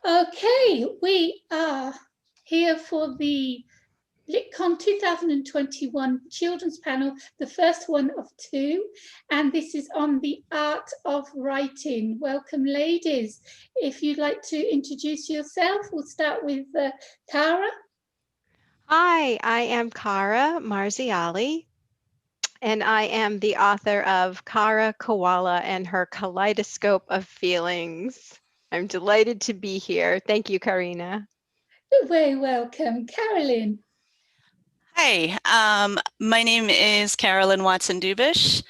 Okay, we are here for the LitCon 2021 Children's Panel, the first one of two, and this is on the art of writing. Welcome, ladies. If you'd like to introduce yourself, we'll start with Cara. Hi, I am Kara Marziali, and I am the author of Kara, Koala, and her Kaleidoscope of Feelings. I'm delighted to be here. Thank you, Karina. You're very welcome. Carolyn. Hi, my name is Carolyn Dubisch.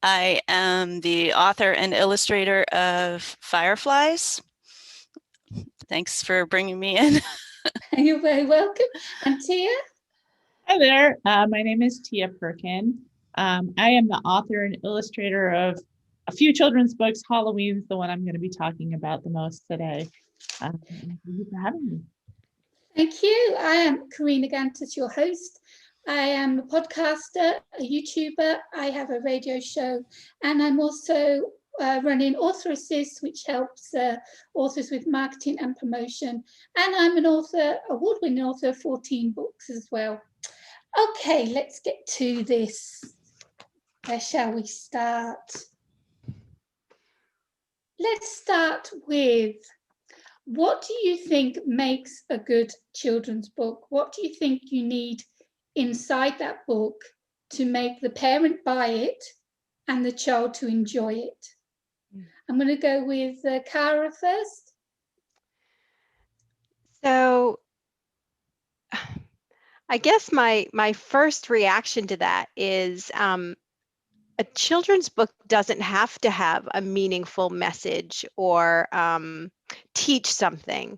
I am the author and illustrator of Fireflies. Thanks for bringing me in. You're very welcome. And Tia? Hi there. My name is Tia Perkins. I am the author and illustrator of a few children's books. Halloween's the one I'm going to be talking about the most today. Thank you for having me. Thank you. I am Karina Kantas, your host. I am a podcaster, a YouTuber. I have a radio show, and I'm also running Author Assist, which helps authors with marketing and promotion. And I'm an author, award-winning author of 14 books as well. Okay, let's get to this. Where shall we start? Let's start with, what do you think makes a good children's book? What do you think you need inside that book to make the parent buy it and the child to enjoy it? I'm going to go with Cara first. So, I guess my first reaction to that is a children's book doesn't have to have a meaningful message or teach something.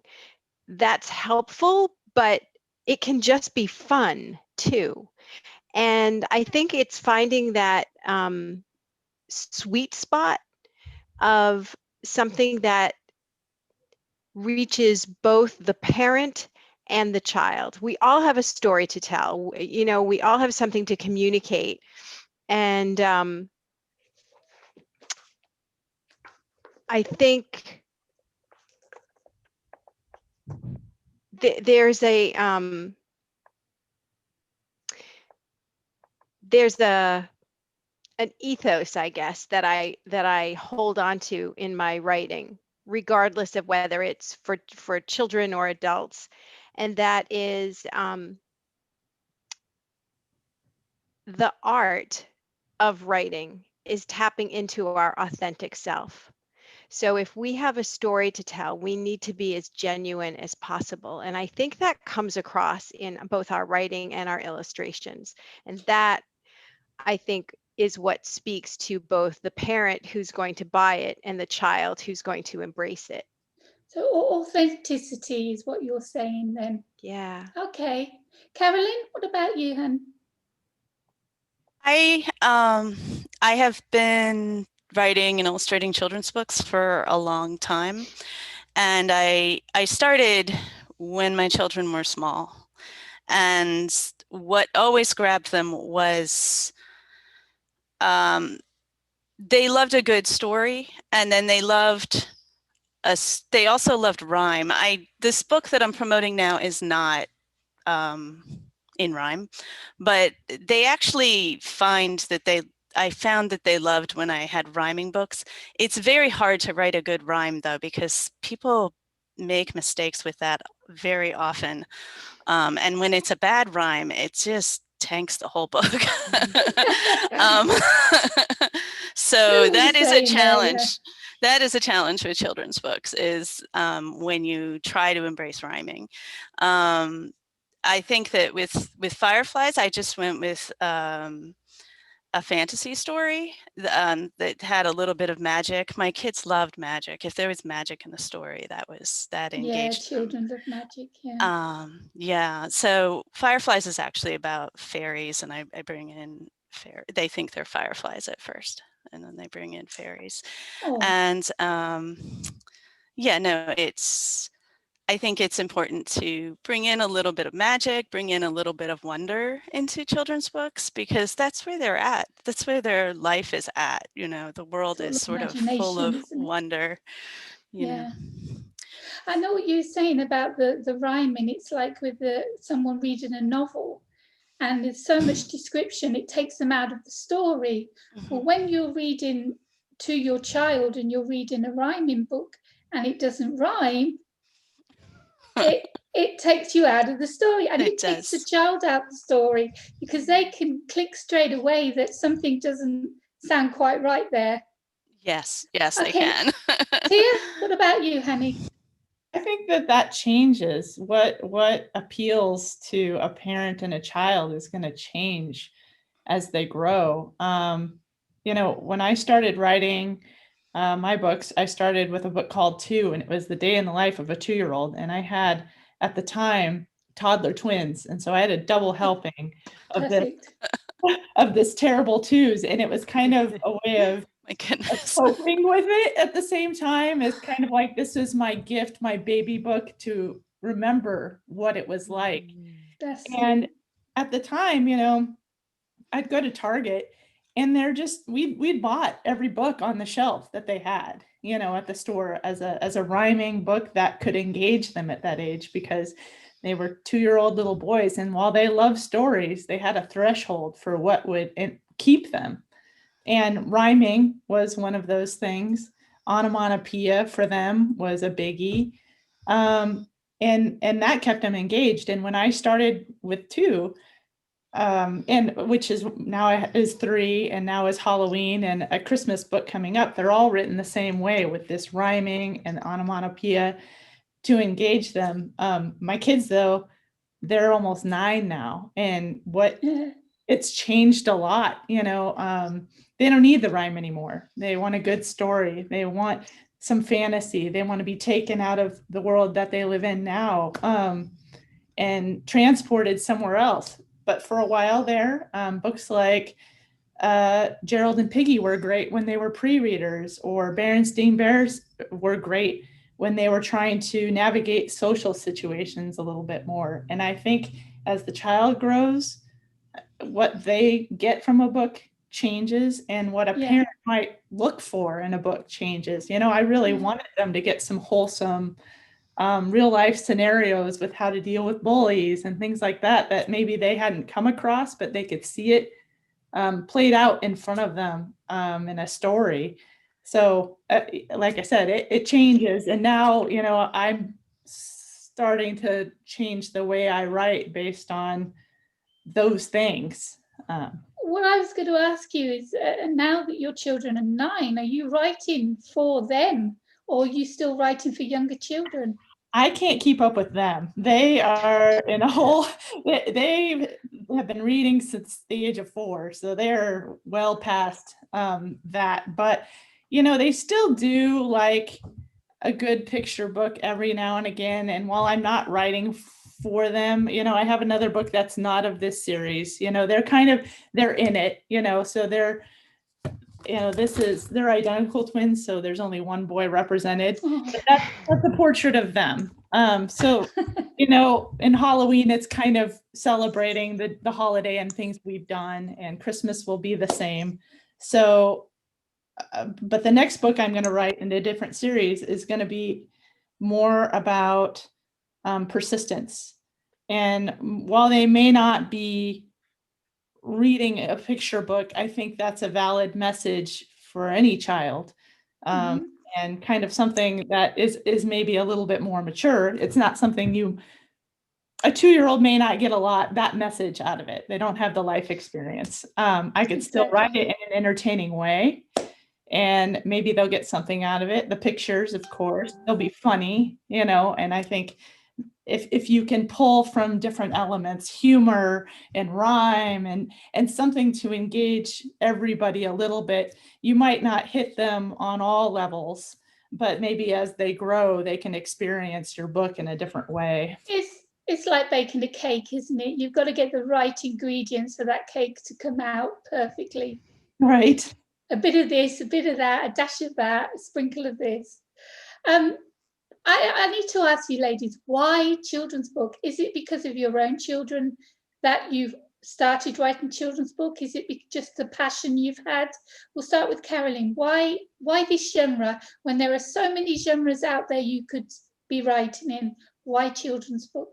That's helpful, but it can just be fun too. And I think it's finding that sweet spot of something that reaches both the parent and the child. We all have a story to tell. You know, we all have something to communicate. And I think there's an ethos, I guess, that I hold on to in my writing, regardless of whether it's for children or adults, and that is the art of writing is tapping into our authentic self. So if we have a story to tell, we need to be as genuine as possible. And I think that comes across in both our writing and our illustrations. And that, I think, is what speaks to both the parent who's going to buy it and the child who's going to embrace it. So authenticity is what you're saying then. Yeah. Okay. Carolyn, what about you, hun? I have been writing and illustrating children's books for a long time, and I started when my children were small, and what always grabbed them was they loved a good story, and then they also loved rhyme. This book that I'm promoting now is not in rhyme, but they actually I found that they loved when I had rhyming books. It's very hard to write a good rhyme though, because people make mistakes with that very often. And when it's a bad rhyme, it just tanks the whole book. So that is a challenge. That is a challenge with children's books, is when you try to embrace rhyming. I think that with Fireflies, I just went with a fantasy story that had a little bit of magic. My kids loved magic. If there was magic in the story, that engaged children love magic. Yeah. Yeah. So Fireflies is actually about fairies, and I bring in they think they're fireflies at first, and then they bring in fairies. Oh. And yeah, no, I think it's important to bring in a little bit of magic, bring in a little bit of wonder into children's books, because that's where they're at. That's where their life is at. You know, the world is sort of full of wonder. You know. I know what you're saying about the rhyming. It's like with someone reading a novel, and there's so much description, it takes them out of the story. Well, when you're reading to your child and you're reading a rhyming book and it doesn't rhyme, it takes you out of the story, and it takes the child out of the story, because they can click straight away that something doesn't sound quite right there. Yes, they can. Tia, what about you, honey? I think that changes. What appeals to a parent and a child is going to change as they grow. When I started writing my books, I started with a book called Two, and it was the day in the life of a 2-year-old. And I had, at the time, toddler twins. And so I had a double helping of this terrible twos. And it was kind of a way of my goodness, coping with it at the same time. It's kind of like, this is my gift, my baby book, to remember what it was like. And at the time, I'd go to Target, and we'd bought every book on the shelf that they had, at the store as a rhyming book that could engage them at that age, because they were 2-year-old little boys. And while they loved stories, they had a threshold for what would keep them. And rhyming was one of those things. Onomatopoeia for them was a biggie. And that kept them engaged. And when I started with Two, and which is now is 3, and now is Halloween and a Christmas book coming up, they're all written the same way, with this rhyming and onomatopoeia to engage them. My kids, though, they're almost 9 now, and it's changed a lot. They don't need the rhyme anymore. They want a good story. They want some fantasy. They want to be taken out of the world that they live in now, and transported somewhere else. But for a while there, books like Gerald and Piggy were great when they were pre-readers, or Berenstain Bears were great when they were trying to navigate social situations a little bit more. And I think as the child grows, what they get from a book changes, and what a parent might look for in a book changes. I really wanted them to get some wholesome real life scenarios with how to deal with bullies and things like that maybe they hadn't come across, but they could see it played out in front of them in a story. So like I said, it changes. And now, I'm starting to change the way I write based on those things. What I was going to ask you is, now that your children are 9, are you writing for them, or are you still writing for younger children? I can't keep up with them. They are in a whole, they have been reading since the age of 4. So they're well past that. But, they still do like a good picture book every now and again. And while I'm not writing for them, I have another book that's not of this series. They're in it, so they're, they're identical twins, so there's only one boy represented. But that's a portrait of them. So in Halloween, it's kind of celebrating the holiday and things we've done, and Christmas will be the same. So, but the next book I'm going to write in a different series is going to be more about persistence. And while they may not be reading a picture book, I think that's a valid message for any child, and kind of something that is maybe a little bit more mature. It's not something a 2-year-old may not get that message out of it. They don't have the life experience. I could still write it in an entertaining way, and maybe they'll get something out of it. The pictures, of course, they'll be funny, and I think if you can pull from different elements, humor and rhyme and something to engage everybody a little bit, you might not hit them on all levels, but maybe as they grow, they can experience your book in a different way. It's like baking a cake, isn't it? You've got to get the right ingredients for that cake to come out perfectly. Right. A bit of this, a bit of that, a dash of that, a sprinkle of this. I need to ask you ladies, why children's book? Is it because of your own children that you've started writing children's book? Is it just the passion you've had? We'll start with Carolyn. Why this genre when there are so many genres out there you could be writing in? Why children's book?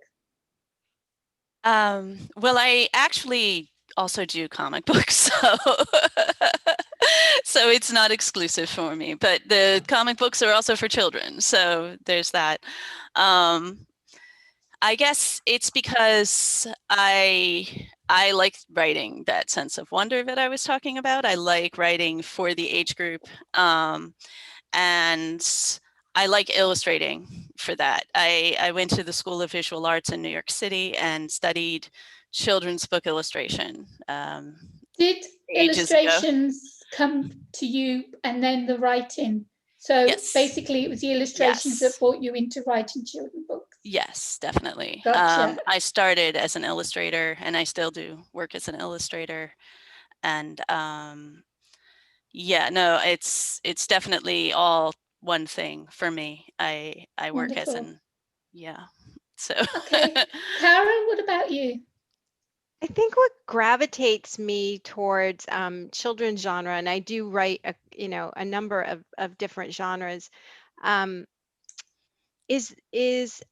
Well, I actually also do comic books, so so it's not exclusive for me, but the comic books are also for children, so there's that. I guess it's because I like writing that sense of wonder that I was talking about. I like writing for the age group, and I like illustrating for that. I went to the School of Visual Arts in New York City and studied children's book illustration Did ages ago. illustrations come to you and then the writing? So Yes. basically it was the illustrations that Yes. brought you into writing children's books. Yes, definitely. Gotcha. I started as an illustrator, and I still do work as an illustrator. And yeah, no, it's definitely all one thing for me. I work as Wonderful. an yeah. So Okay. Cara, what about you? I think what gravitates me towards children's genre, and I do write a number of different genres, um, is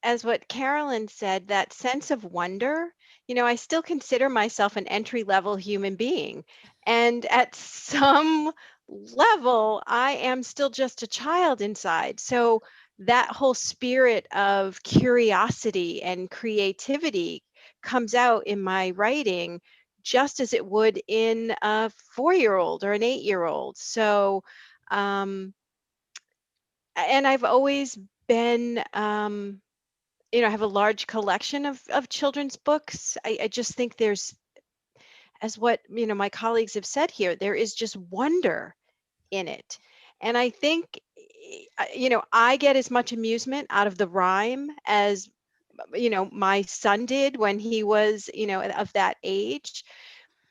as what Carolyn said, that sense of wonder. I still consider myself an entry level human being, and at some level, I am still just a child inside. So that whole spirit of curiosity and creativity comes out in my writing just as it would in a 4-year-old or an 8-year-old. So, and I've always been, I have a large collection of children's books. I just think there's, as what, my colleagues have said here, there is just wonder in it. And I think, I get as much amusement out of the rhyme as, my son did when he was, of that age.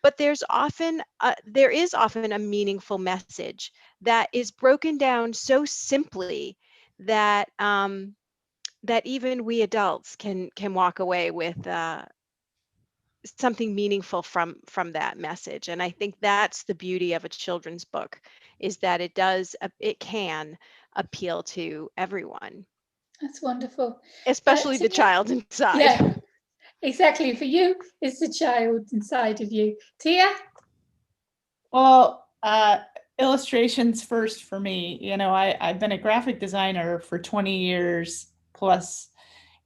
But there is often a meaningful message that is broken down so simply that that even we adults can walk away with something meaningful from that message. And I think that's the beauty of a children's book, is that it can appeal to everyone, That's wonderful. especially the Tia? child inside. Yeah, exactly. For you, it's the child inside of you. Tia? Well, illustrations first for me. I've been a graphic designer for 20 years plus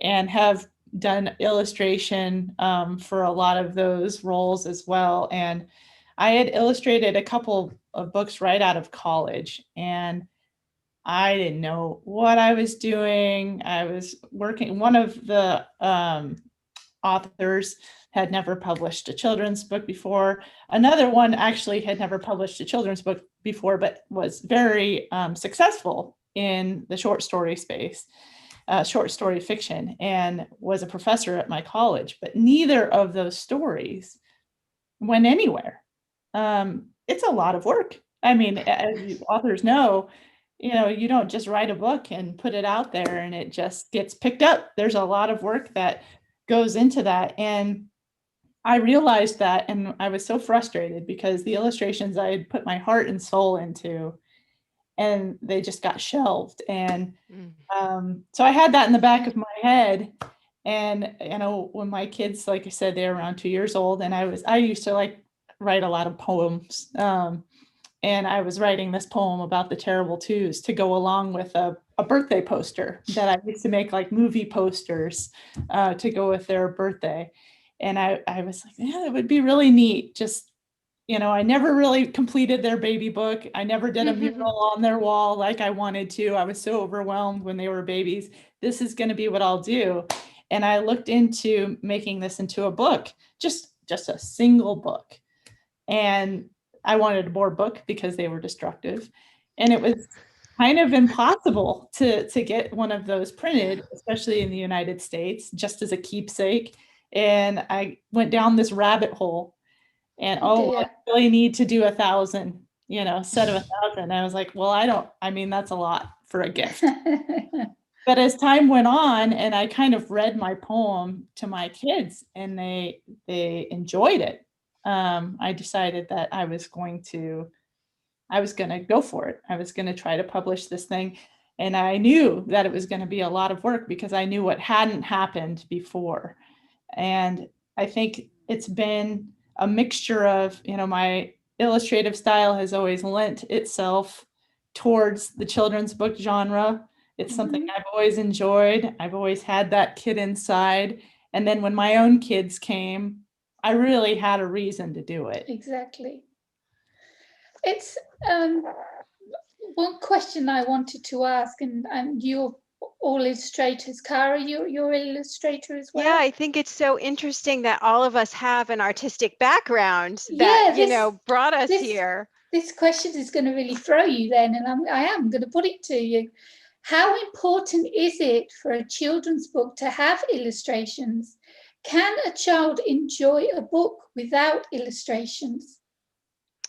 and have done illustration for a lot of those roles as well. And I had illustrated a couple of books right out of college, and I didn't know what I was doing. I was working, one of the authors had never published a children's book before. Another one actually had never published a children's book before, but was very successful in the short story space, short story fiction, and was a professor at my college. But neither of those stories went anywhere. It's a lot of work. I mean, as you authors know, you don't just write a book and put it out there and it just gets picked up. There's a lot of work that goes into that. And I realized that, and I was so frustrated because the illustrations I had put my heart and soul into, and they just got shelved. And so I had that in the back of my head. And, when my kids, like I said, they were around 2 years old, and I used to write a lot of poems. And I was writing this poem about the terrible twos to go along with a birthday poster that I used to make, like movie posters to go with their birthday. And I was like, yeah, it would be really neat. Just, I never really completed their baby book. I never did a mural on their wall like I wanted to. I was so overwhelmed when they were babies. This is going to be what I'll do. And I looked into making this into a book, just a single book. And I wanted more book because they were destructive. And it was kind of impossible to get one of those printed, especially in the United States, just as a keepsake. And I went down this rabbit hole, and I really need to do 1,000, set of 1,000. I was like, well, that's a lot for a gift. But as time went on and I kind of read my poem to my kids and they enjoyed it, I decided that I was going to go for it. I was going to try to publish this thing. And I knew that it was going to be a lot of work because I knew what hadn't happened before. And I think it's been a mixture of, my illustrative style has always lent itself towards the children's book genre. It's something I've always enjoyed. I've always had that kid inside. And then when my own kids came, I really had a reason to do it. Exactly. It's one question I wanted to ask, and you're all illustrators. Cara, you're an illustrator as well? Yeah, I think it's so interesting that all of us have an artistic background Yeah, that, brought us here. This question is going to really throw you then, and I am going to put it to you. How important is it for a children's book to have illustrations? Can a child enjoy a book without illustrations?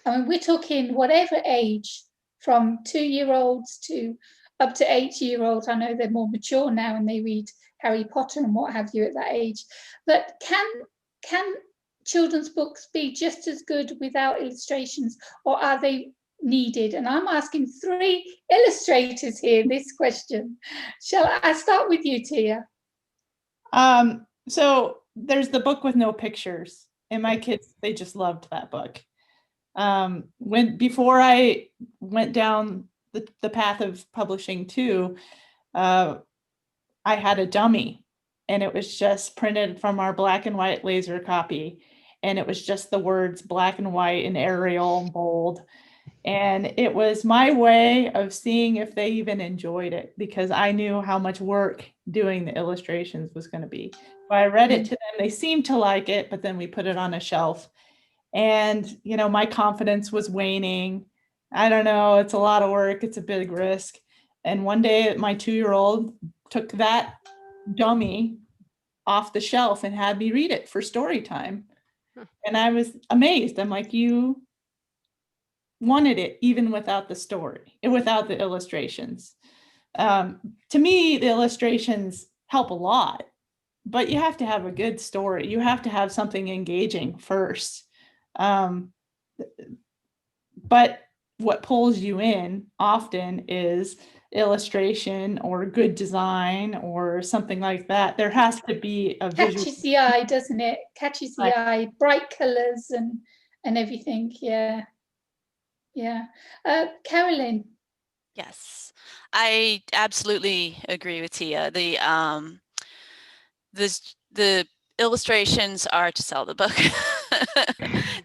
I mean, we're talking whatever age, from 2-year-olds to up to 8-year-olds. I know they're more mature now and they read Harry Potter and what have you at that age. But can children's books be just as good without illustrations, or are they needed? And I'm asking 3 illustrators here this question. Shall I start with you, Tia? So there's the book with no pictures, and my kids, they just loved that book. Before I went down the path of publishing too, I had a dummy, and it was just printed from our black and white laser copy, and it was just the words black and white and Arial and bold. And it was my way of seeing if they even enjoyed it, because I knew how much work doing the illustrations was going to be. So I read it to them. They seemed to like it, but then we put it on a shelf. And, my confidence was waning. I don't know. It's a lot of work. It's a big risk. And one day my 2-year-old took that dummy off the shelf and had me read it for story time. And I was amazed. I'm like, you wanted it even without the story, without the illustrations. To me, the illustrations help a lot, but you have to have a good story. You have to have something engaging first. But what pulls you in often is illustration or good design or something like that. There has to be a visual. Catches the eye, doesn't it? Catches the eye, bright colors and everything. Yeah. Carolyn. Yes, I absolutely agree with Tia. The illustrations are to sell the book.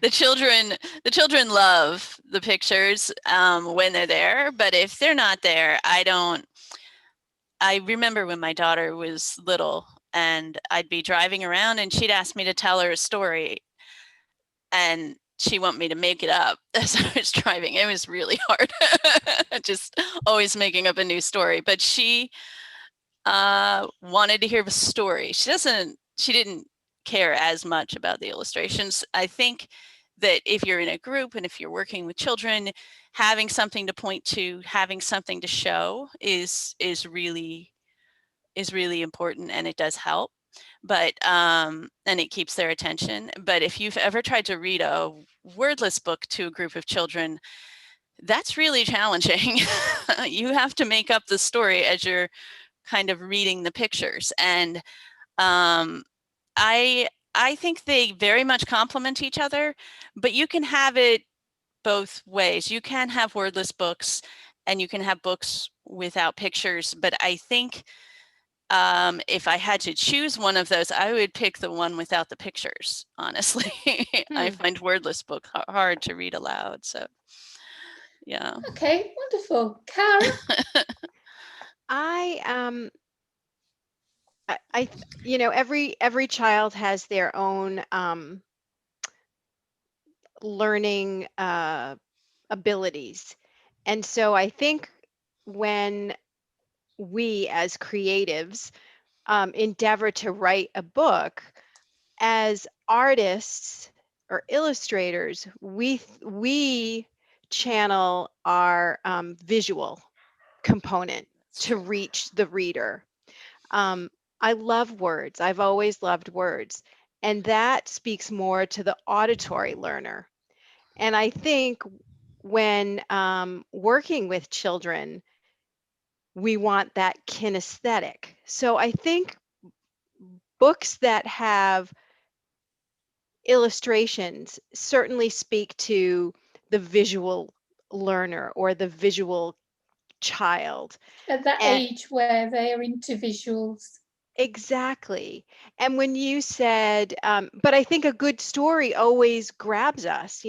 The children love the pictures when they're there, but if they're not there, I remember when my daughter was little and I'd be driving around and she'd ask me to tell her a story, and she want me to make it up as I was driving. It was really hard. Just always making up a new story. But she wanted to hear the story. She didn't care as much about the illustrations. I think that if you're in a group and if you're working with children, having something to point to, having something to show is really important, and it does help. But and it keeps their attention. But if you've ever tried to read a wordless book to a group of children, that's really challenging. You have to make up the story as you're kind of reading the pictures. And I think they very much complement each other, but you can have it both ways. You can have wordless books and you can have books without pictures, but I think if I had to choose one of those, I would pick the one without the pictures, honestly. I find wordless book hard to read aloud. So, yeah. Okay, wonderful. Cara? Every child has their own learning abilities. And so I think when we as creatives endeavor to write a book, as artists or illustrators, we channel our visual component to reach the reader. I love words. I've always loved words. And that speaks more to the auditory learner. And I think when working with children, we want that kinesthetic. So I think books that have illustrations certainly speak to the visual learner or the visual child. At that And age where they're into visuals. exactly. And when you said, but I think a good story always grabs us,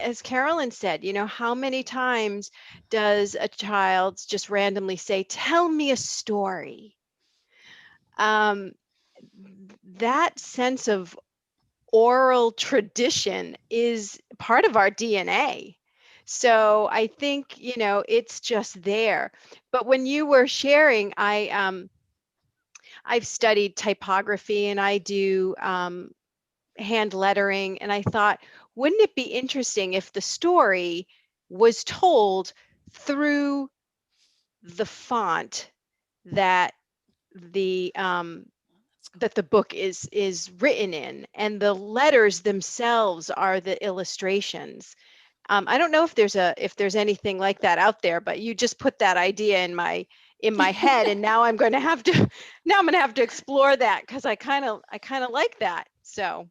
as Carolyn said, how many times does a child just randomly say, tell me a story? That sense of oral tradition is part of our DNA. So I think, it's just there. But when you were sharing, I've studied typography and I do hand lettering. And I thought, wouldn't it be interesting if the story was told through the font that the book is written in, and the letters themselves are the illustrations. I don't know if there's anything like that out there, but you just put that idea in my head, and now I'm going to have to explore that, because I kind of like that. So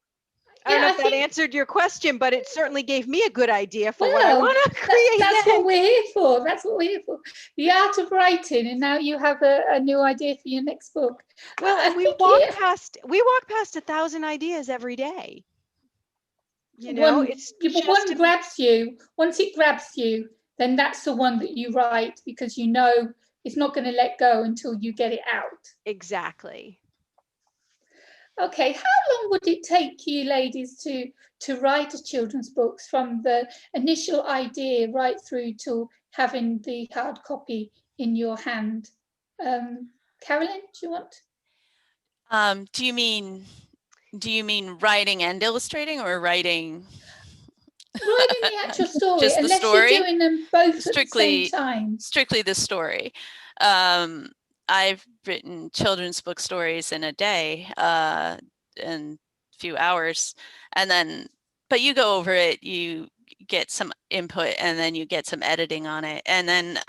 I don't know if that answered your question, but it certainly gave me a good idea for what I want to create. That's what we're here for. That's what we're here for. The art of writing, and now you have a new idea for your next book. Well, we walk past 1,000 ideas every day. It's just one grabs you. Once it grabs you, then that's the one that you write, because you know it's not going to let go until you get it out. Exactly. Okay, how long would it take you ladies to write a children's books from the initial idea right through to having the hard copy in your hand? Carolyn, do you want? Do you mean writing and illustrating, or writing the actual story? Just the unless story? You're doing them both Strictly, at the same time. Strictly the story. I've written children's book stories in a day, in a few hours, and then, but you go over it, you get some input, and then you get some editing on it, and then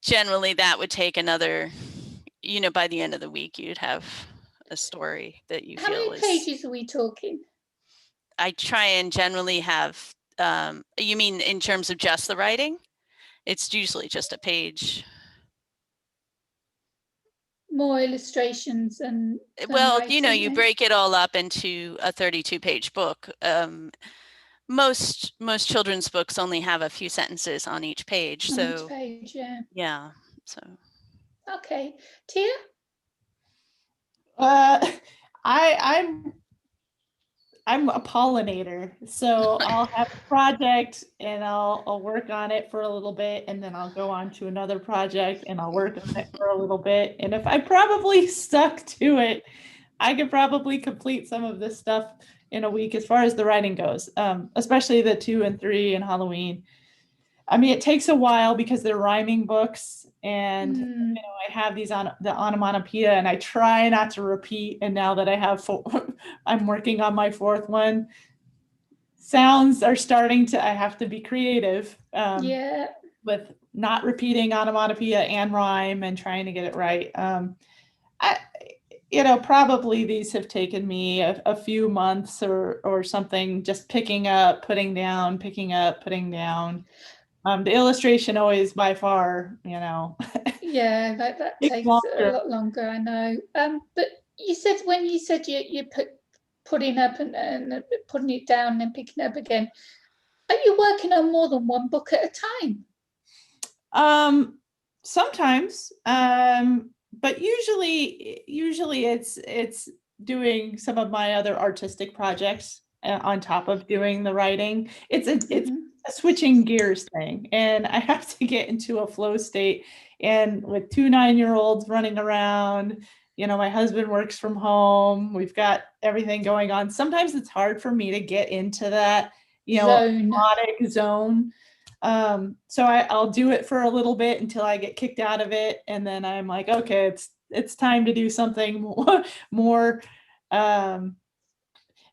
generally that would take another, by the end of the week, you'd have a story that you feel is... How many pages are we talking? I try and generally have, you mean in terms of just the writing? It's usually just a page. More illustrations and well, writing, you break it all up into a 32-page book. Most children's books only have a few sentences on each page. Each page, yeah. Yeah. So. Okay, Tia. I'm a pollinator, so I'll have a project and I'll work on it for a little bit, and then I'll go on to another project and I'll work on it for a little bit. And if I probably stuck to it, I could probably complete some of this stuff in a week as far as the writing goes, especially the 2 and 3 and Halloween. I mean, it takes a while because they're rhyming books, and I have these on the onomatopoeia, and I try not to repeat. And now that I have I'm working on my 4th one. Sounds are starting to, I have to be creative with not repeating onomatopoeia and rhyme and trying to get it right. Probably these have taken me a few months or something, just picking up, putting down, picking up, putting down. The illustration always by far, Yeah, that takes a lot longer, I know. But you said when you said you putting up and putting it down and picking up again, are you working on more than one book at a time? Sometimes, but usually it's doing some of my other artistic projects on top of doing the writing. It's a switching gears thing, and I have to get into a flow state. And with 2 9-year-olds running around, my husband works from home, we've got everything going on. Sometimes it's hard for me to get into that, hypnotic zone. So I'll do it for a little bit until I get kicked out of it, and then I'm like, okay, it's time to do something more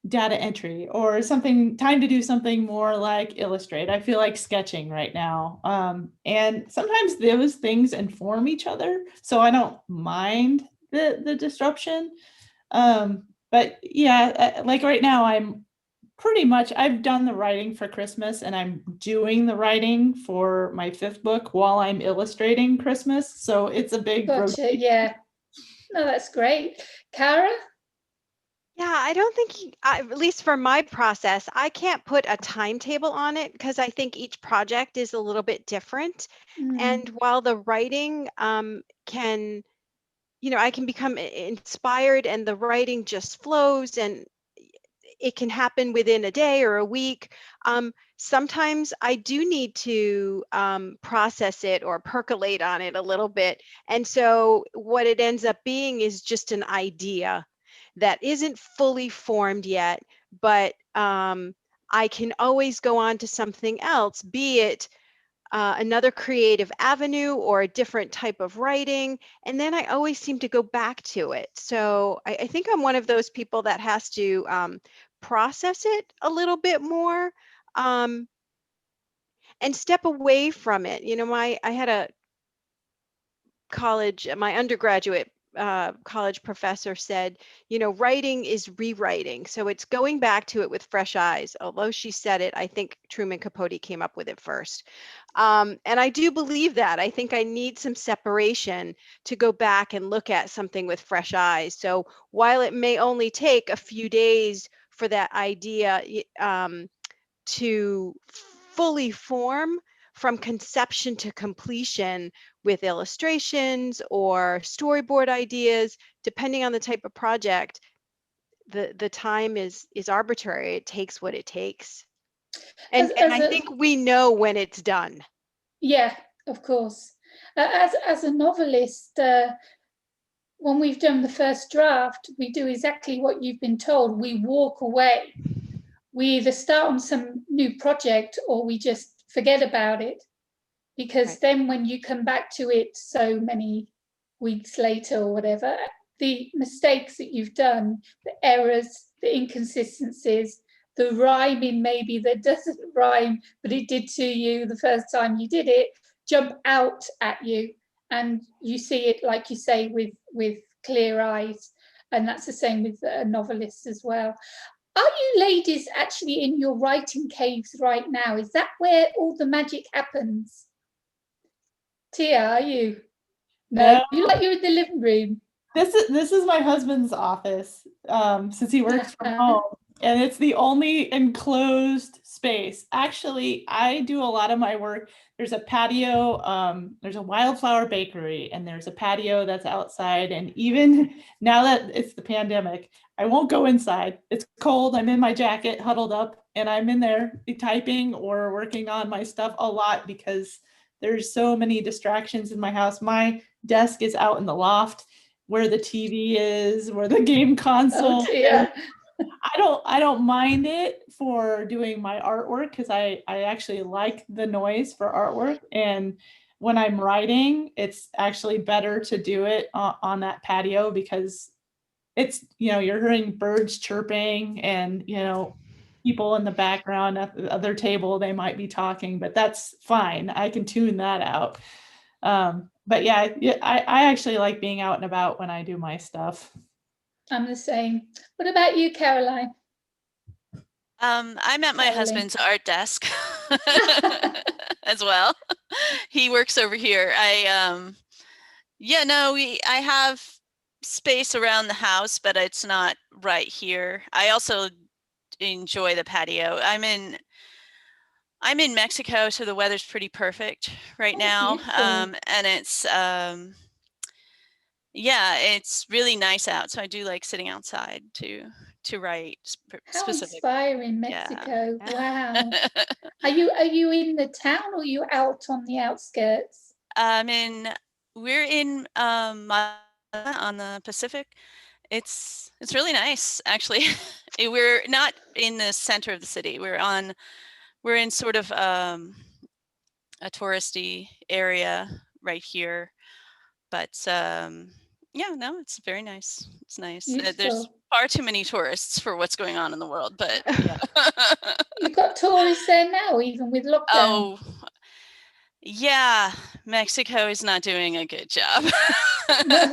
data entry, or something, time to do something more like illustrate. I feel like sketching right now. And sometimes those things inform each other, so I don't mind the disruption. But yeah, like right now I'm pretty much, I've done the writing for Christmas, and I'm doing the writing for my 5th book while I'm illustrating Christmas. So it's a big Gotcha. Yeah. No, that's great. Cara? Yeah, I don't think, at least for my process, I can't put a timetable on it because I think each project is a little bit different. And while the writing can, I can become inspired and the writing just flows and it can happen within a day or a week. Sometimes I do need to process it or percolate on it a little bit. And so what it ends up being is just an idea that isn't fully formed yet, but I can always go on to something else, be it another creative avenue or a different type of writing. And then I always seem to go back to it. So I think I'm one of those people that has to process it a little bit more um, and step away from it. I had a my undergraduate college professor said, writing is rewriting. So it's going back to it with fresh eyes. Although she said it, I think Truman Capote came up with it first. And I do believe that. I think I need some separation to go back and look at something with fresh eyes. So while it may only take a few days for that idea to fully form from conception to completion with illustrations or storyboard ideas, depending on the type of project, the time is arbitrary. It takes what it takes. And I think we know when it's done. Yeah, of course. As a novelist, when we've done the first draft, we do exactly what you've been told. We walk away. We either start on some new project or we just forget about it. Because then when you come back to it so many weeks later or whatever, the mistakes that you've done, the errors, the inconsistencies, the rhyming maybe that doesn't rhyme, but it did to you the first time you did it, jump out at you. And you see it, like you say, with clear eyes. And that's the same with a novelist as well. Are you ladies actually in your writing caves right now? Is that where all the magic happens? Tia, are you? No, you like you're in the living room. This is my husband's office, since he works from home, and it's the only enclosed space. Actually, I do a lot of my work. There's a patio, there's a wildflower bakery, and there's a patio that's outside. And even now that it's the pandemic, I won't go inside. It's cold. I'm in my jacket, huddled up, and I'm in there typing or working on my stuff a lot because there's so many distractions in my house. My desk is out in the loft where the TV is, where the game console. Oh, I don't mind it for doing my artwork because I actually like the noise for artwork. And when I'm writing, it's actually better to do it on that patio because it's, you're hearing birds chirping and, people in the background at the other table, they might be talking, but that's fine. I can tune that out. But yeah, I actually like being out and about when I do my stuff. I'm the same. What about you, Caroline? I'm at my husband's art desk as well. He works over here. I have space around the house, but it's not right here. I also enjoy the patio. I'm in Mexico, so the weather's pretty perfect right now. And it's really nice out. So I do like sitting outside to write How inspiring, Mexico. Yeah. Wow. Are you in the town or are you out on the outskirts? We're in on the Pacific. It's really nice, actually. We're not in the center of the city. We're in sort of a touristy area right here, but it's very nice. It's nice. There's far too many tourists for what's going on in the world, but yeah. You've got tourists there now, even with lockdown. Oh, yeah, Mexico is not doing a good job. No,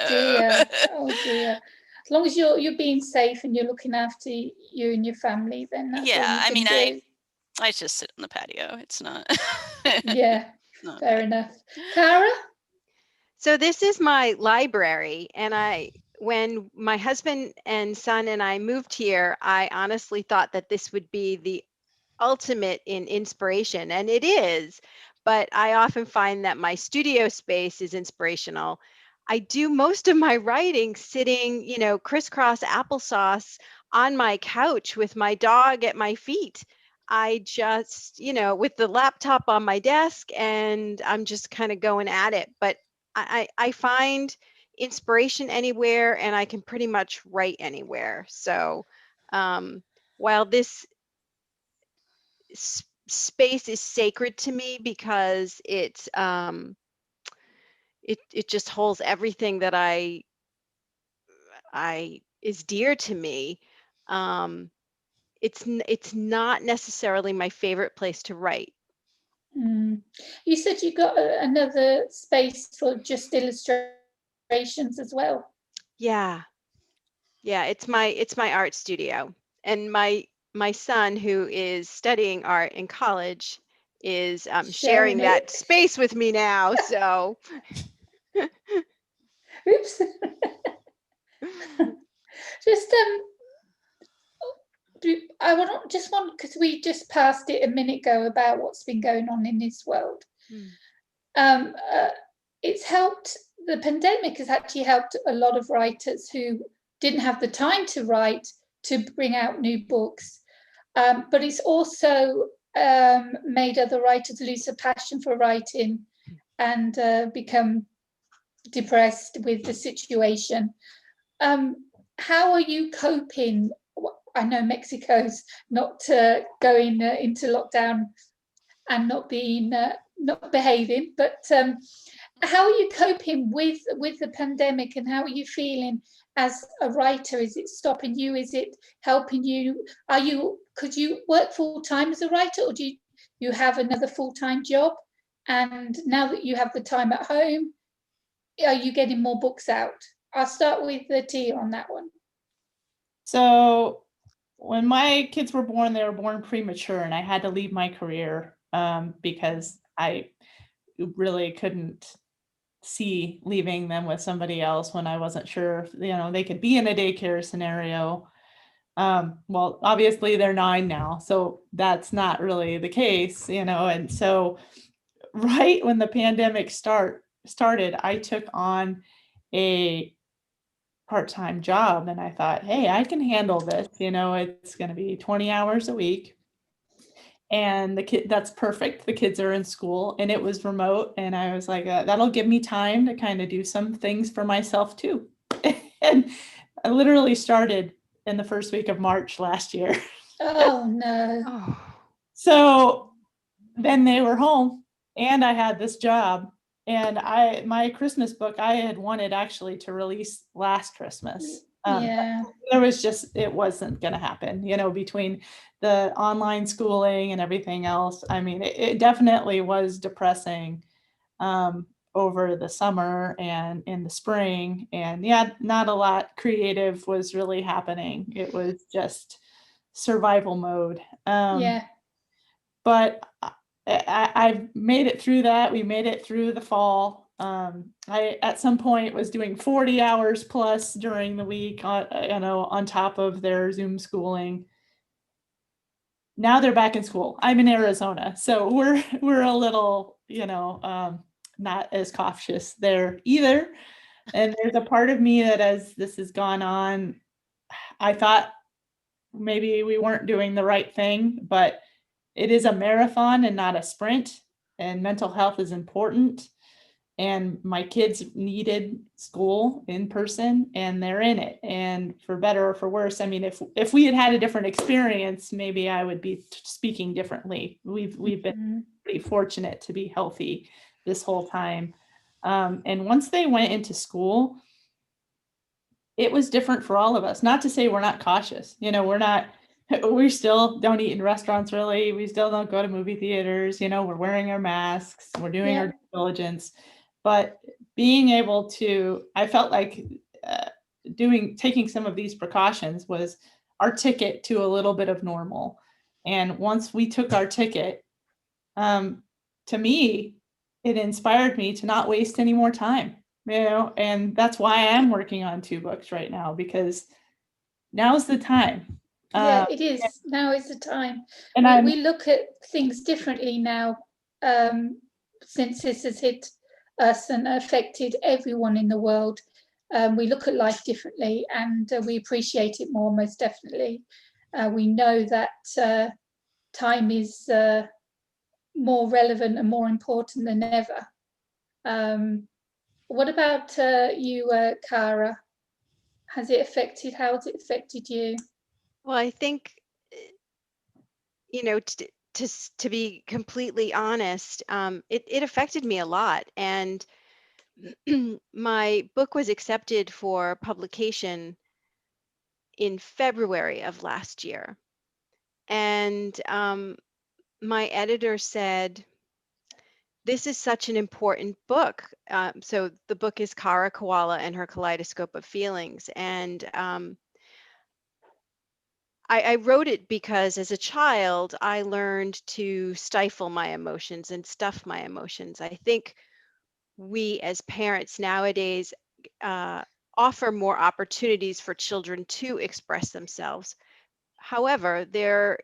dear. No. Oh dear. As long as you're being safe and you're looking after you and your family, then that's all Yeah, you I can mean, do. I just sit on the patio. It's not. Yeah, not fair bad. enough. Cara? So this is my library, and when my husband and son and I moved here, I honestly thought that this would be the ultimate in inspiration, and it is, but I often find that my studio space is inspirational. I do most of my writing sitting, crisscross applesauce on my couch with my dog at my feet. I just, with the laptop on my desk, and I'm just kind of going at it. But I find inspiration anywhere, and I can pretty much write anywhere. So while this space is sacred to me because it just holds everything that I is dear to me. um it's not necessarily my favorite place to write. You said you got another space for just illustrations as well. Yeah, it's my art studio, and my son, who is studying art in college, is sharing Sharing that it. space with me now. So Oops. Just just want because we just passed it a minute ago about what's been going on in this world. Mm. It's helped. The pandemic has actually helped a lot of writers who didn't have the time to write to bring out new books, but it's also made other writers lose a passion for writing and become depressed with the situation. How are you coping? I know Mexico's not going into lockdown and not behaving, but how are you coping with the pandemic, and how are you feeling as a writer? Is it stopping you? Is it helping you? Could you work full time as a writer, or do you have another full-time job? And now that you have the time at home, are you getting more books out? I'll start with the Tia on that one. So when my kids were born, they were born premature, and I had to leave my career because I really couldn't see leaving them with somebody else when I wasn't sure if, they could be in a daycare scenario. Well, obviously they're 9 now, so that's not really the case, and so right when the pandemic started, I took on a part-time job, and I thought, hey, I can handle this. It's going to be 20 hours a week, and that's perfect. The kids are in school, and it was remote, and I was like, that'll give me time to kind of do some things for myself too. And I literally started in the first week of March last year. Oh no. Oh. So then they were home, and I had this job, and my Christmas book I had wanted actually to release last Christmas. Yeah. It wasn't going to happen, between the online schooling and everything else. I mean, it definitely was depressing over the summer and in the spring. And yeah, not a lot creative was really happening. It was just survival mode. Yeah. But I've made it through that. We made it through the fall. I at some point was doing 40 hours plus during the week on top of their Zoom schooling. Now they're back in school. I'm in Arizona, so we're a little, not as cautious there either. And there's a part of me that, as this has gone on, I thought maybe we weren't doing the right thing, but it is a marathon and not a sprint, and mental health is important. And my kids needed school in person, and they're in it. And for better or for worse, I mean, if we had had a different experience, maybe I would be speaking differently. We've been pretty fortunate to be healthy this whole time. And once they went into school, it was different for all of us. Not to say we're not cautious. We still don't eat in restaurants really. We still don't go to movie theaters. We're wearing our masks, we're doing our due diligence. But being able to, I felt like taking some of these precautions was our ticket to a little bit of normal. And once we took our ticket, to me, it inspired me to not waste any more time, and that's why I am working on 2 books right now, because now's the time. Yeah, it is. Now is the time. And we look at things differently now, since this has hit us and affected everyone in the world. We look at life differently, and we appreciate it more, most definitely. We know that time is more relevant and more important than ever. What about you, Cara? How has it affected you? Well, I think, to be completely honest, it affected me a lot. And my book was accepted for publication in February of last year. And my editor said, this is such an important book. So the book is Koala and Her Kaleidoscope of Feelings. And I wrote it because as a child, I learned to stifle my emotions and stuff my emotions. I think we as parents nowadays offer more opportunities for children to express themselves. However, there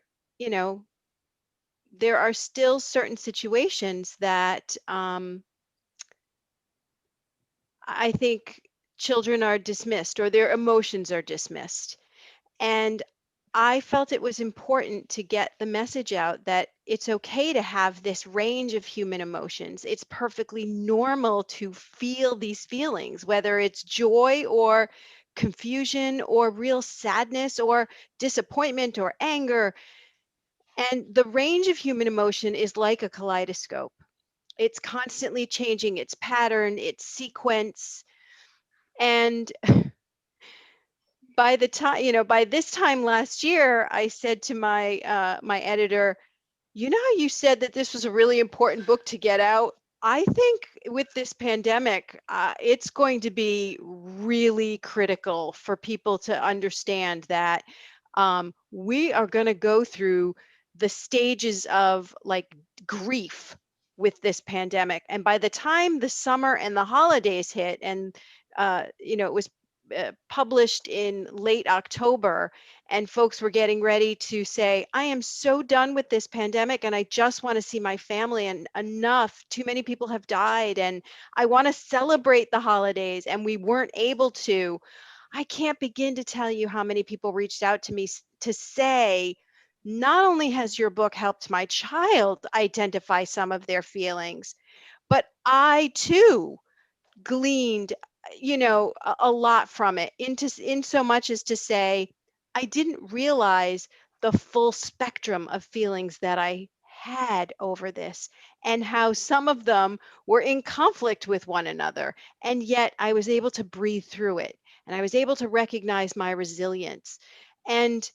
are still certain situations that I think children are dismissed or their emotions are dismissed. And I felt it was important to get the message out that it's okay to have this range of human emotions. It's perfectly normal to feel these feelings, whether it's joy or confusion or real sadness or disappointment or anger. And the range of human emotion is like a kaleidoscope. It's constantly changing its pattern, its sequence. And by this time last year, I said to my editor, how you said that this was a really important book to get out? I think with this pandemic, it's going to be really critical for people to understand that we are going to go through the stages of like grief with this pandemic. And by the time the summer and the holidays hit, and it was published in late October, and folks were getting ready to say, I am so done with this pandemic and I just want to see my family, and enough, too many people have died, and I want to celebrate the holidays, and we weren't able to. I can't begin to tell you how many people reached out to me to say, not only has your book helped my child identify some of their feelings, but I too gleaned a lot from it, in so much as to say, I didn't realize the full spectrum of feelings that I had over this, and how some of them were in conflict with one another, and yet I was able to breathe through it, and I was able to recognize my resilience. And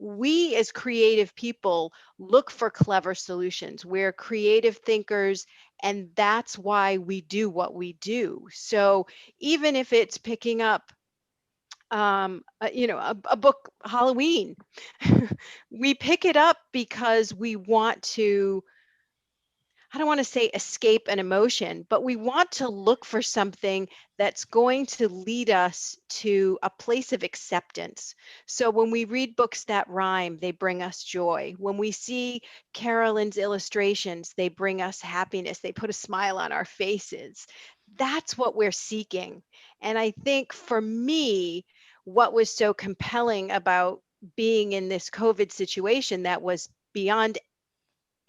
we as creative people look for clever solutions. We're creative thinkers, and that's why we do what we do. So even if it's picking up a book, Halloween, we pick it up because we want to, I don't want to say escape an emotion, but we want to look for something that's going to lead us to a place of acceptance. So when we read books that rhyme, they bring us joy. When we see Carolyn's illustrations, they bring us happiness. They put a smile on our faces. That's what we're seeking. And I think for me, what was so compelling about being in this COVID situation that was beyond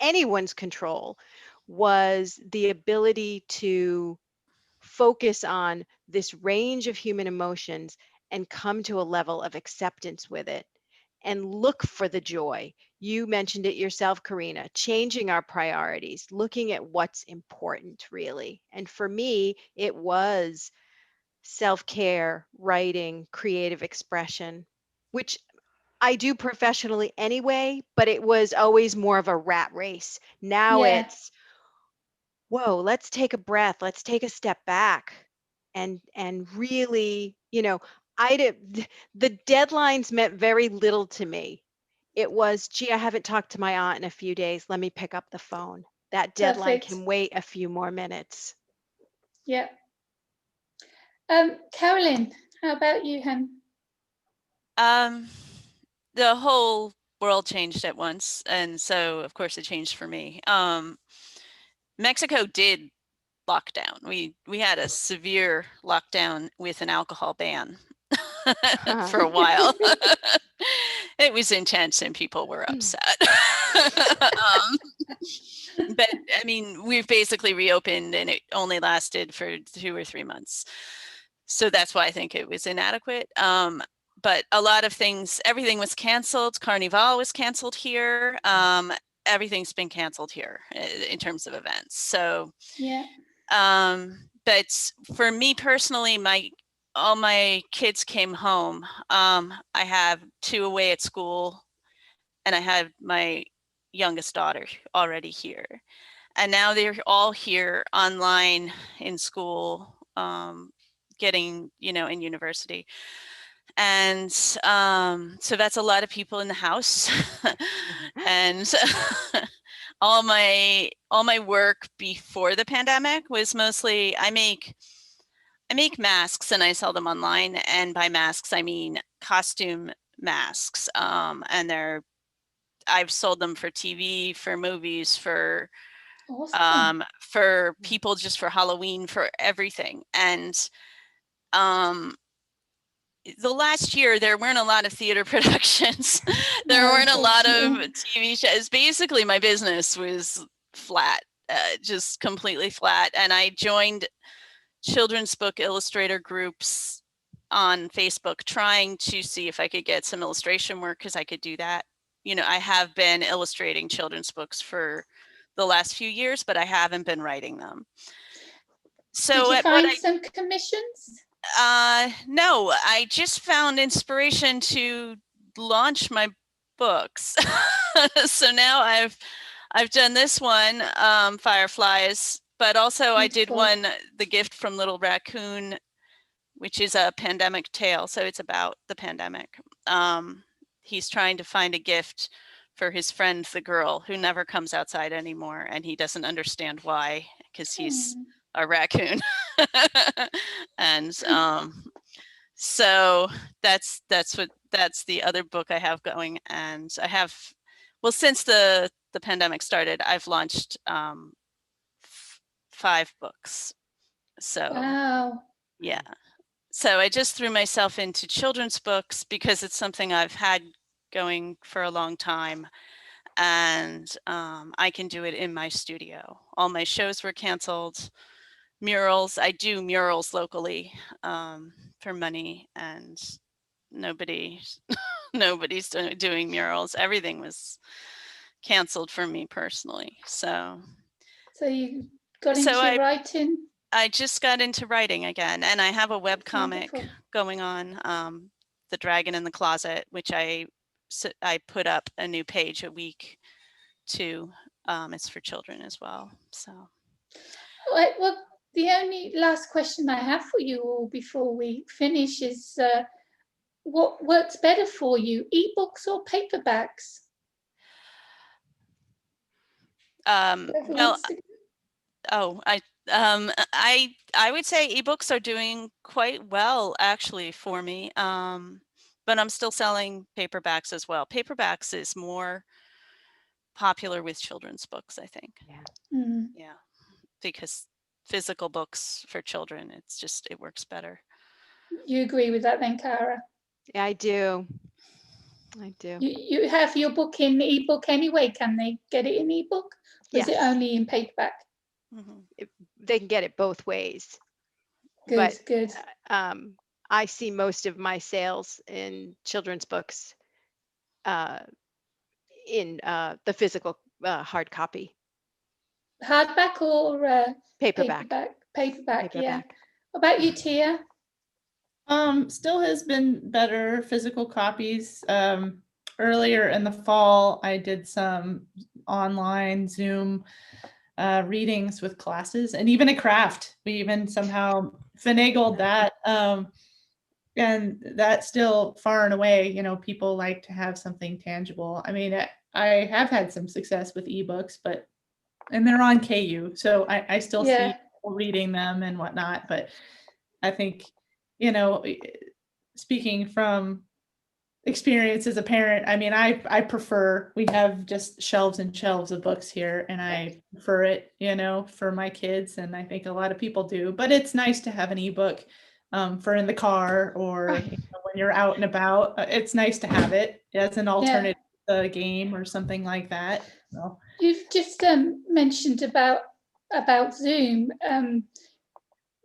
anyone's control was the ability to focus on this range of human emotions and come to a level of acceptance with it and look for the joy. You mentioned it yourself, Karina, changing our priorities, looking at what's important really. And for me, it was self-care, writing, creative expression, which I do professionally anyway, but it was always more of a rat race. Now Yeah, it's, whoa, let's take a breath, let's take a step back and really, I did the deadlines meant very little to me. It was, gee, I haven't talked to my aunt in a few days. Let me pick up the phone. That deadline perfect. can wait a few more minutes. Yeah. Carolyn, how about you, Hen? The whole world changed at once, and so of course it changed for me. Mexico did lock down. We had a severe lockdown with an alcohol ban for a while. It was intense and people were upset. But I mean, we've basically reopened and it only lasted for 2 or 3 months. So that's why I think it was inadequate. But a lot of things, everything was canceled. Carnival was canceled here. Everything's been canceled here in terms of events. So, Yeah. but for me personally, all my kids came home. I have 2 away at school, and I have my youngest daughter already here. And now they're all here online in school, getting, in university. And so that's a lot of people in the house. And all my work before the pandemic was mostly I make masks and I sell them online, and by masks I mean costume masks. And I've sold them for TV, for movies, Awesome. for people, just for Halloween, for everything. And the last year there weren't a lot of theater productions. There No, weren't a lot of unfortunately. TV shows. Basically my business was flat, just completely flat. And I joined children's book illustrator groups on Facebook, trying to see if I could get some illustration work, because I could do that. I have been illustrating children's books for the last few years, but I haven't been writing them. So Did you what find some commissions? No, I just found inspiration to launch my books. So now I've done this one, Fireflies, but also I did Beautiful. one, The Gift from Little Raccoon, which is a pandemic tale. So it's about the pandemic. He's trying to find a gift for his friend, the girl, who never comes outside anymore, and he doesn't understand why, because he's a raccoon. And so that's the other book I have going. And I have, well, since the pandemic started, I've launched 5 books. So Wow. yeah. So I just threw myself into children's books because it's something I've had going for a long time, and I can do it in my studio. All my shows were canceled. Murals, I do murals locally for money, and nobody's doing murals. Everything was canceled for me personally. So you got into writing? I just got into writing again, and I have a webcomic Wonderful. going on, The Dragon in the Closet, which I put up a new page a week too. It's for children as well. So. Well, the only last question I have for you all before we finish is what works better for you, ebooks or paperbacks? Well, I would say ebooks are doing quite well actually for me, but I'm still selling paperbacks as well. Paperbacks is more popular with children's books, I think. Yeah, because physical books for children, it works better. You agree with that then, Cara? Yeah, I do. You have your book in ebook anyway. Can they get it in ebook? Or Yes. is it only in paperback? They can get it both ways. Good, good. I see most of my sales in children's books in the physical hard copy. Hardback or Paperback. paperback, yeah. What about you, Tia? Still has been better physical copies. Earlier in the fall, I did some online Zoom readings with classes and even a craft. We even somehow finagled that. And that's still far and away, people like to have something tangible. I mean, I have had some success with ebooks, and they're on KU, so I still see people reading them and whatnot. But I think, speaking from experience as a parent, I mean, I prefer, we have just shelves and shelves of books here, and I prefer it, for my kids, and I think a lot of people do. But it's nice to have an ebook for in the car, or when you're out and about. It's nice to have it as an alternative to a game or something like that. So. You've just mentioned about Zoom.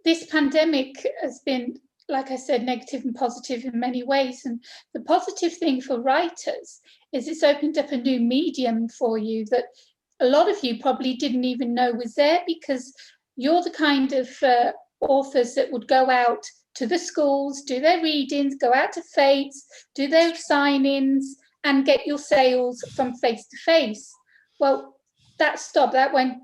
This pandemic has been, like I said, negative and positive in many ways. And the positive thing for writers is it's opened up a new medium for you that a lot of you probably didn't even know was there, because you're the kind of authors that would go out to the schools, do their readings, go out to fates, do their sign-ins, and get your sales from face to face. Well, that stopped. That went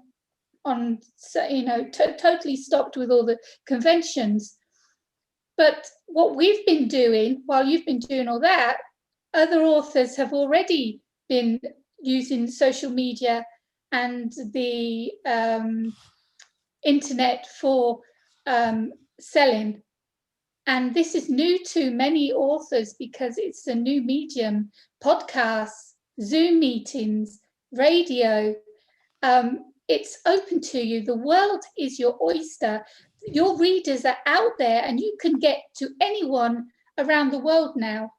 on, totally stopped with all the conventions. But what we've been doing while you've been doing all that, other authors have already been using social media and the internet for selling. And this is new to many authors because it's a new medium: podcasts, Zoom meetings, radio. It's open to you. The world is your oyster. Your readers are out there, and you can get to anyone around the world now.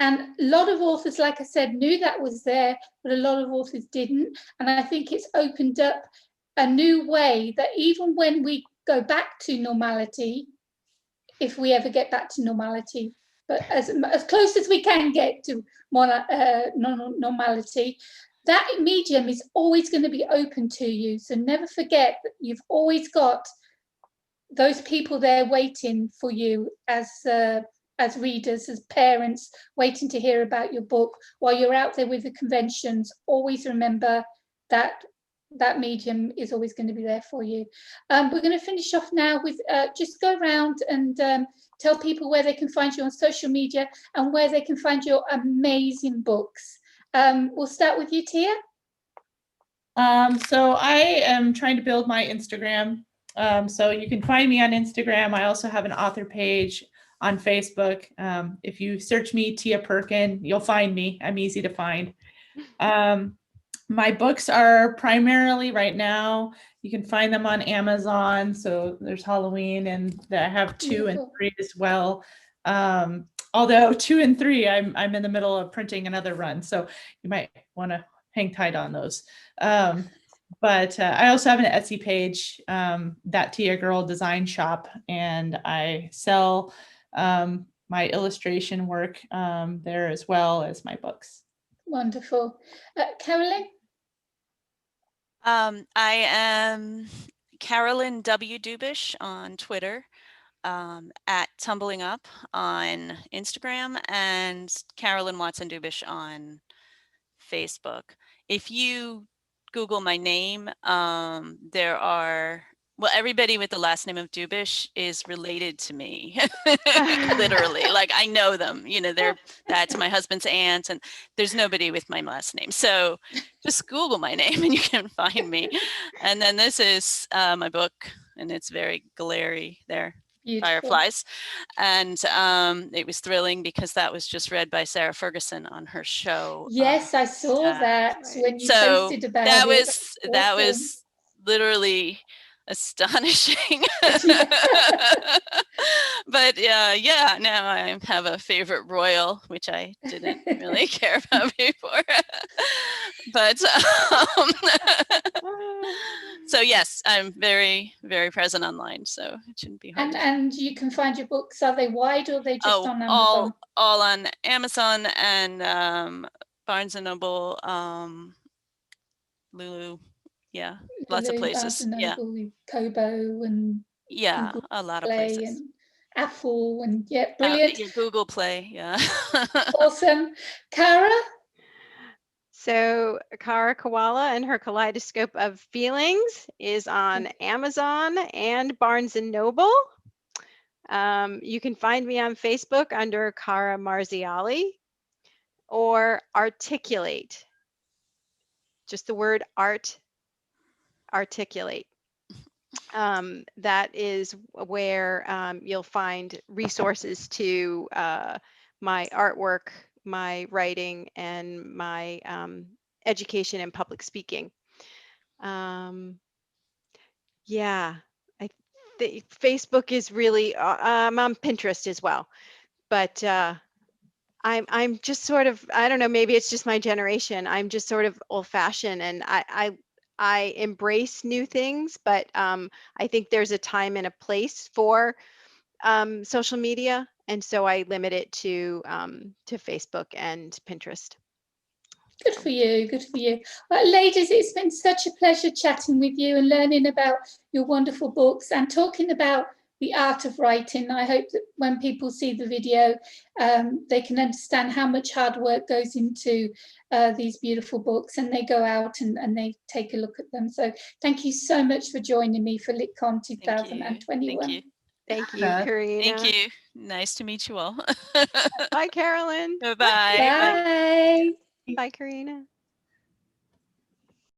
And a lot of authors, like I said, knew that was there, but a lot of authors didn't. And I think it's opened up a new way that even when we go back to normality, if we ever get back to normality, but as close as we can get to normality, that medium is always going to be open to you. So never forget that you've always got those people there waiting for you as readers, as parents, waiting to hear about your book while you're out there with the conventions. Always remember that that medium is always going to be there for you. We're going to finish off now with just go around and tell people where they can find you on social media and where they can find your amazing books. We'll start with you, Tia. So I am trying to build my Instagram. So you can find me on Instagram. I also have an author page on Facebook. If you search me, Tia Perkin, you'll find me. I'm easy to find. My books are primarily right now, you can find them on Amazon. So there's Halloween, and I have 2 and 3 as well. Although 2 and 3, I'm in the middle of printing another run, so you might want to hang tight on those. But I also have an Etsy page, That Tia Girl Design Shop, and I sell my illustration work there as well as my books. Wonderful. Carolyn? I am Carolyn W. Dubisch on Twitter, at Tumbling Up on Instagram, and Carolyn Watson Dubisch on Facebook. If you Google my name, there are, well, everybody with the last name of Dubisch is related to me, literally. Like, I know them, that's my husband's aunt, and there's nobody with my last name. So just Google my name and you can find me. And then this is my book, and it's very glary there. Beautiful. Fireflies. And it was thrilling because that was just read by Sarah Ferguson on her show. Yes, I saw that when you posted about it. That was literally astonishing. But now I have a favorite royal, which I didn't really care about before. But so yes, I'm very, very present online, so it shouldn't be hard. And you can find your books. Are they wide, or are they just on Amazon? All on Amazon and Barnes and Noble, Lulu, lots of places. Barnes and Noble, Kobo, and Google a lot of Play, places. Apple, and yeah, brilliant. Yeah, Google Play, yeah. Awesome. Cara? So Kara Koala and her Kaleidoscope of Feelings is on Amazon and Barnes and Noble. You can find me on Facebook under Kara Marziali, or Articulate. Just the word articulate. That is where you'll find resources to my artwork, my writing, and my education and public speaking. Yeah, I think Facebook is really, I'm on Pinterest as well, but I'm just sort of, I don't know, maybe it's just my generation. I'm just sort of old fashioned, and I embrace new things, but I think there's a time and a place for social media, and so I limit it to Facebook and Pinterest. Good for you, good for you. Well, ladies, it's been such a pleasure chatting with you and learning about your wonderful books and talking about the art of writing. I hope that when people see the video, they can understand how much hard work goes into these beautiful books, and they go out and they take a look at them. So thank you so much for joining me for LitCon 2021. Thank you. Thank you, Karina. Thank you. Nice to meet you all. Bye, Carolyn. Bye-bye. Bye. Bye, Karina.